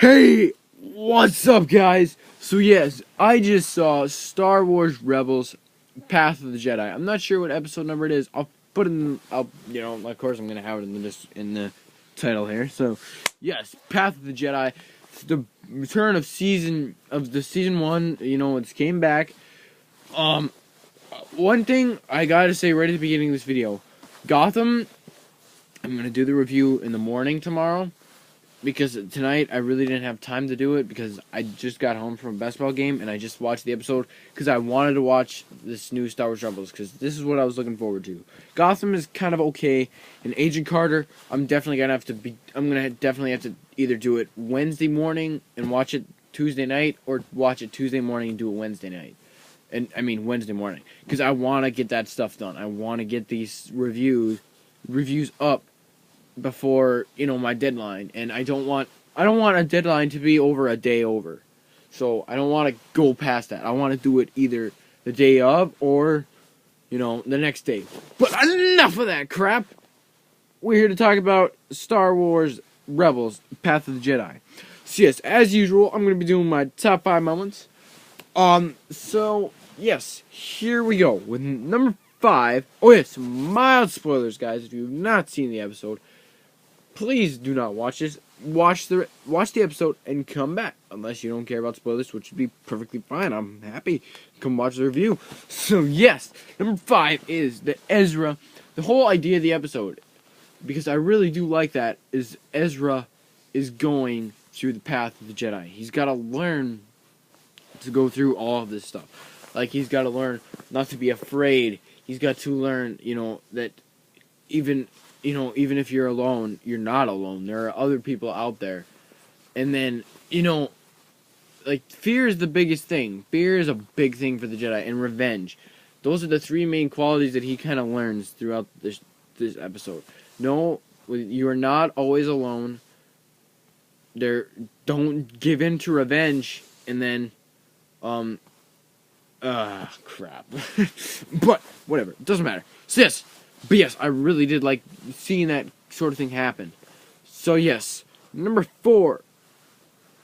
Hey, what's up, guys? So yes, I just saw Star Wars Rebels: Path of the Jedi. I'm not sure what episode number it is. I'll put it in. Of course, I'm gonna have it in the title here. So, yes, Path of the Jedi. It's the return of season one. It's came back. Um, One thing I gotta say right at the beginning of this video, Gotham. I'm gonna do the review in the morning tomorrow, because tonight I really didn't have time to do it because I just got home from a basketball game and I just watched the episode because I wanted to watch this new Star Wars Rebels because this is what I was looking forward to. Gotham is kind of okay, and Agent Carter, I'm definitely gonna definitely have to either do it Wednesday morning and watch it Tuesday night, or watch it Tuesday morning and do it Wednesday night. And I mean Wednesday morning, because I want to get that stuff done. I want to get these reviews up before my deadline, and I don't want a deadline to be over a day over. So I don't want to go past that. I want to do it either the day of or the next day. But enough of that crap. We're here to talk about Star Wars Rebels: Path of the Jedi. So yes, as usual, I'm going to be doing my top 5 moments. So yes, here we go with number 5. Oh yes, mild spoilers, guys. If you've not seen the episode, please do not watch this. Watch the episode and come back. Unless you don't care about spoilers, which would be perfectly fine. I'm happy. Come watch the review. So yes, number 5 is the Ezra. The whole idea of the episode, because I really do like that, is Ezra is going through the path of the Jedi. He's got to learn to go through all of this stuff. Like, he's got to learn not to be afraid. He's got to learn, that even if you're alone, you're not alone. There are other people out there. And then, like, fear is the biggest thing. Fear is a big thing for the Jedi, and revenge. Those are the 3 main qualities that he kind of learns throughout this episode. No, you are not always alone. Don't give in to revenge, and then, crap. But, whatever. It doesn't matter. So, yes. But yes, I really did like seeing that sort of thing happen. So yes, number 4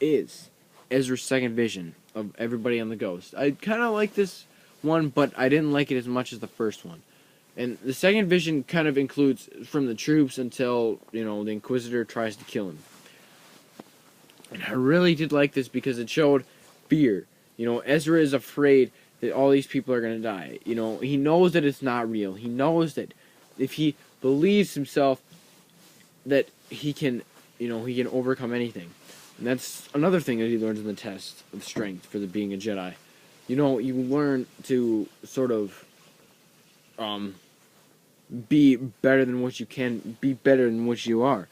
is Ezra's second vision of everybody on the Ghost. I kind of like this one, but I didn't like it as much as the first one. And the second vision kind of includes from the troops until, the Inquisitor tries to kill him. And I really did like this because it showed fear. Ezra is afraid that all these people are going to die. He knows that it's not real. He knows that if he believes himself, that he can overcome anything. And that's another thing that he learns in the test of strength for being a Jedi. You learn to sort of be better than what you can, be better than what you are.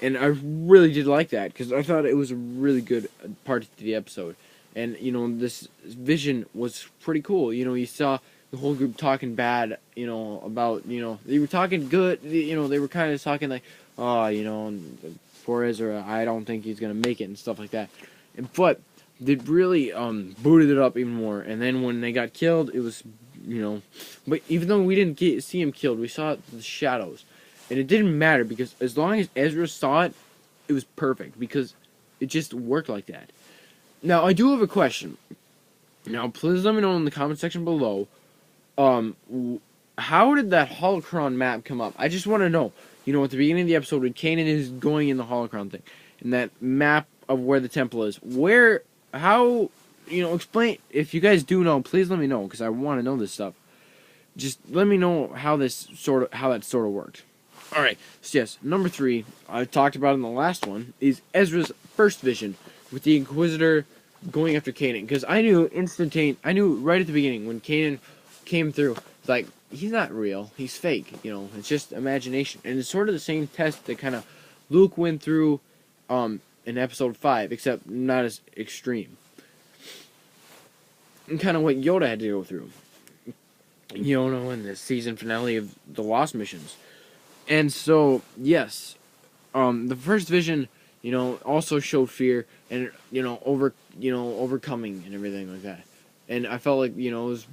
And I really did like that, because I thought it was a really good part to the episode. And, this vision was pretty cool. You saw the whole group talking bad, about, they were talking good, they were kind of talking like, oh, poor Ezra, I don't think he's going to make it and stuff like that. But they really booted it up even more. And then when they got killed, it was, but even though we didn't see him killed, we saw the shadows. And it didn't matter, because as long as Ezra saw it, it was perfect, because it just worked like that. Now, I do have a question. Now, please let me know in the comment section below. How did that holocron map come up? I just want to know. At the beginning of the episode, when Kanan is going in the holocron thing, and that map of where the temple is, explain. If you guys do know, please let me know, because I want to know this stuff. Just let me know how that sort of worked. All right. So yes, number 3, I talked about in the last one, is Ezra's first vision with the Inquisitor going after Kanan, because I knew right at the beginning when Kanan came through, it's like, he's not real, he's fake, it's just imagination. And it's sort of the same test that kind of Luke went through in episode 5, except not as extreme, and kind of what Yoda had to go through, in the season finale of the Lost Missions. And so yes, the first vision also showed fear and overcoming and everything like that. And I felt like it was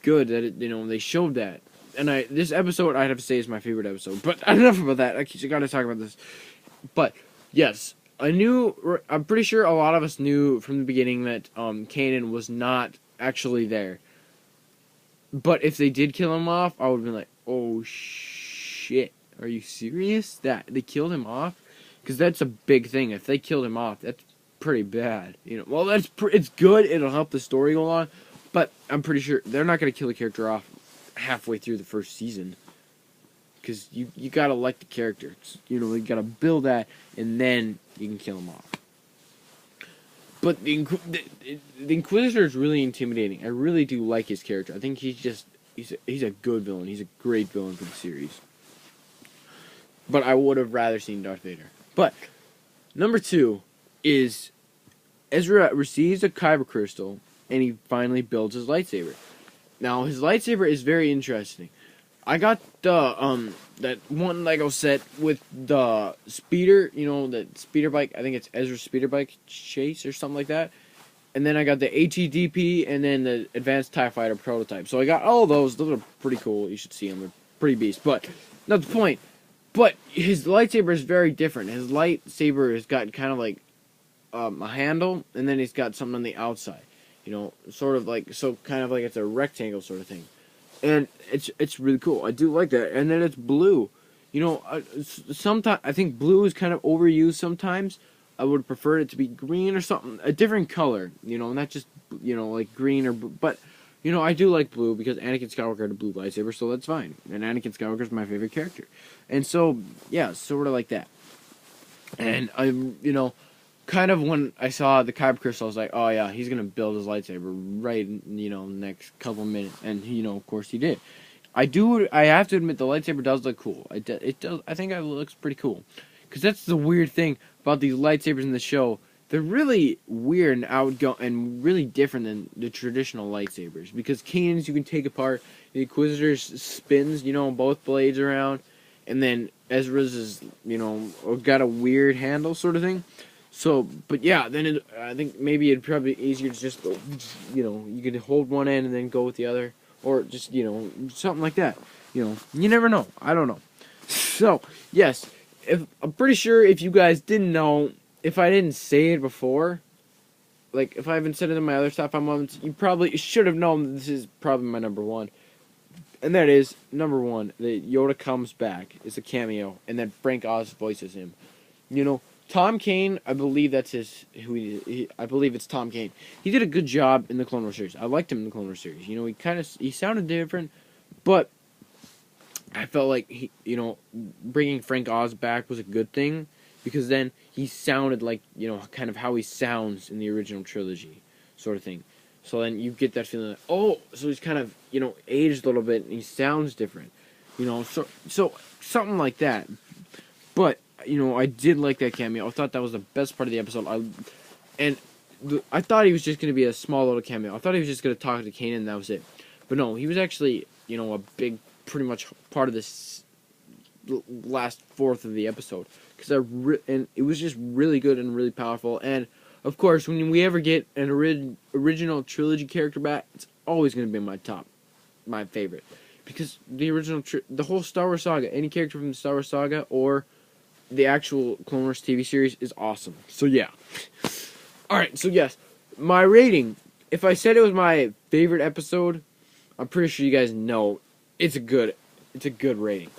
good that they showed that. And this episode, I'd have to say, is my favorite episode. But enough about that. I gotta talk about this. But yes, I'm pretty sure a lot of us knew from the beginning that Kanan was not actually there. But if they did kill him off, I would have been like, oh shit, are you serious? That they killed him off? Because that's a big thing. If they killed him off, that's pretty bad. You know, well, it's good. It'll help the story go along. But I'm pretty sure they're not going to kill a character off halfway through the first season. Because you got to like the character. You know, you got to build that, and then you can kill him off. But the Inquisitor is really intimidating. I really do like his character. I think he's a good villain. He's a great villain for the series. But I would have rather seen Darth Vader. But number 2 is Ezra receives a kyber crystal and he finally builds his lightsaber. Now his lightsaber is very interesting. I got the that one Lego set with the speeder, you know, the speeder bike. I think it's Ezra's speeder bike chase or something like that. And then I got the ATDP and then the advanced TIE fighter prototype. So I got all those. Those are pretty cool. You should see them. They're pretty beast. But not the point. But his lightsaber is very different. His lightsaber has got kind of like a handle, and then he's got something on the outside. You know, sort of like, so kind of like it's a rectangle sort of thing. And it's really cool. I do like that. And then it's blue. You know, sometimes I think blue is kind of overused sometimes. I would prefer it to be green or something, a different color. You know, not just, you know, like green or, but, you know, I do like blue because Anakin Skywalker had a blue lightsaber, so that's fine. And Anakin Skywalker is my favorite character. And so, yeah, sort of like that. And I'm, you know, kind of when I saw the kyber crystal, I was like, oh yeah, he's gonna build his lightsaber right, you know, next couple of minutes, and you know, of course he did. I have to admit, the lightsaber does look cool. It does. I think it looks pretty cool, because that's the weird thing about these lightsabers in the show. They're really weird and outgoing and really different than the traditional lightsabers. Because Kanan's you can take apart, the Inquisitor's spins, you know, both blades around, and then Ezra's is, you know, got a weird handle sort of thing. So, but yeah, then I think maybe it'd probably be easier to just go, you know, you could hold one end and then go with the other. Or just, you know, something like that. You know, you never know. I don't know. So, yes, I'm pretty sure if you guys didn't know, if I didn't say it before, like, if I haven't said it in my other top 5 moments, you probably should have known that this is probably my number 1. And that is, number 1, that Yoda comes back. It's a cameo. And then Frank Oz voices him. You know, Tom Kane, I believe that's I believe it's Tom Kane. He did a good job in the Clone Wars series. I liked him in the Clone Wars series. You know, he sounded different, but I felt like you know, bringing Frank Oz back was a good thing, because then he sounded like, you know, kind of how he sounds in the original trilogy, sort of thing. So then you get that feeling like, oh, so he's kind of, you know, aged a little bit and he sounds different, you know, so something like that. But you know, I did like that cameo. I thought that was the best part of the episode. I thought he was just going to be a small little cameo. I thought he was just going to talk to Kanan and that was it. But no, he was actually, you know, a big, pretty much part of this last fourth of the episode. And it was just really good and really powerful. And, of course, when we ever get an original trilogy character back, it's always going to be my favorite. Because the whole Star Wars saga, any character from the Star Wars saga or the actual Clone Wars TV series is awesome. So yeah. Alright, so yes. My rating. If I said it was my favorite episode, I'm pretty sure you guys know it's a good rating.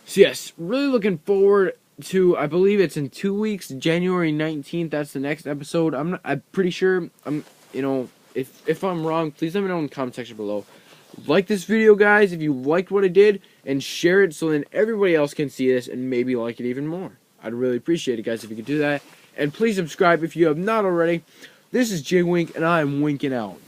So yes, really looking forward to, I believe it's in 2 weeks, January 19th, that's the next episode. I'm pretty sure, you know, if I'm wrong, please let me know in the comment section below. Like this video, guys, if you liked what I did, and share it so then everybody else can see this and maybe like it even more. I'd really appreciate it, guys, if you could do that. And please subscribe if you have not already. This is J Wink, and I am winking out.